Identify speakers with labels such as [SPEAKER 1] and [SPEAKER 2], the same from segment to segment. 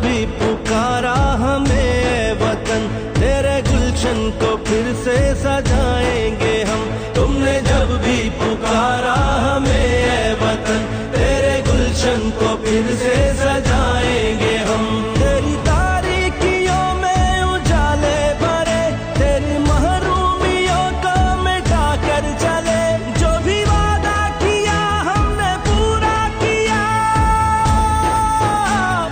[SPEAKER 1] भी पुकारा हमें ए वतन, तेरे गुलशन को फिर से सजाएंगे हम। तुमने जब भी पुकारा हमें ए वतन, तेरे गुलशन को फिर से सजाएंगे हम। तेरी तारीकियों में उजाले भरे, तेरी महरूमियों को मिटा कर चले। जो भी वादा किया हमने पूरा किया,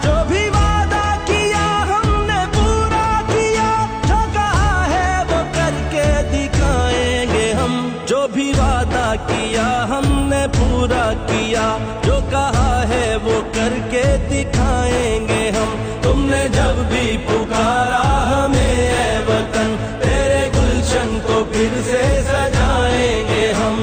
[SPEAKER 1] जो भी वादा किया हमने पूरा किया। जो कहा है वो करके दिखाएंगे हम। जो भी वादा किया हमने पूरा किया, जो कहा है वो करके दिखाएंगे हम। तुमने जब भी पुकारा हमें ए वतन, तेरे गुलशन को फिर से सजाएंगे हम।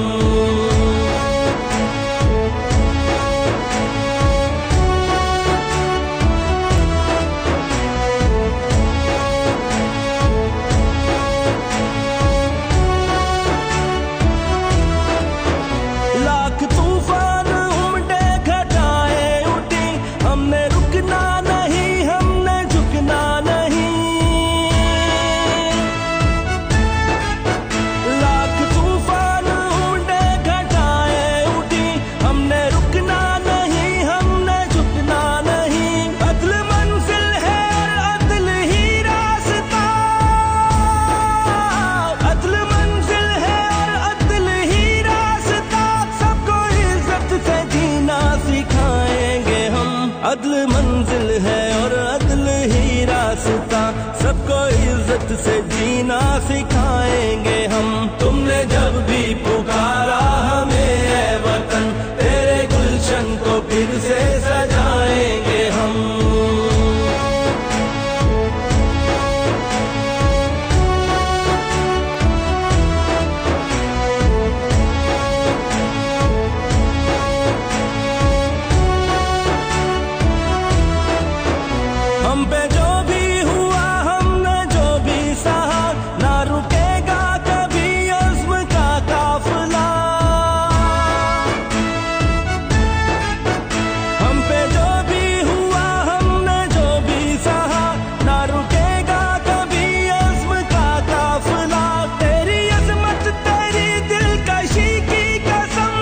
[SPEAKER 1] लाख तूफान उमड़े घटाए उठी, हमने रुकना नहीं, हमने झुकना नहीं। लाख तूफान उमड़े घटाए उठी, हमने रुकना नहीं, हमने झुकना नहीं। अदल मंजिल है और अदल ही रास्ता, अदल मंजिल है और अदल ही रास्ता। सबको इज्जत से जीना सिखाएंगे हम। अदल मंजिल है और अदल ही रास्ता, सबको इज्जत से जीना सिखाएंगे हम। तुमने जब भी पुकारा हमें ए वतन, तेरे गुलशन को फिर से सजाएंगे हम। हम पे जो भी हुआ, हमने जो भी सहा, ना रुकेगा कभी अज़्म का काफिला। हम पे जो भी हुआ, हमने जो भी सहा, ना रुकेगा कभी अज़्म का काफिला। तेरी अज़मत तेरी दिलकशी की कसम,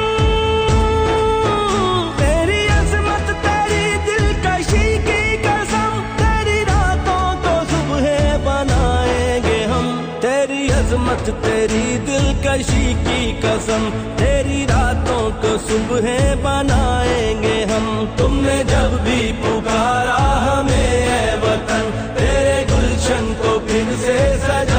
[SPEAKER 1] तेरी अज़मत तेरी दिलकशी की कसम। तेरी रातों को सुबह बनाएंगे हम। तेरी अज़मत तेरी दिलकशी की कसम, तेरी रातों को सुबह बनाएंगे हम। तुमने जब भी पुकारा हमें ए वतन, तेरे गुलशन को फिर से सजा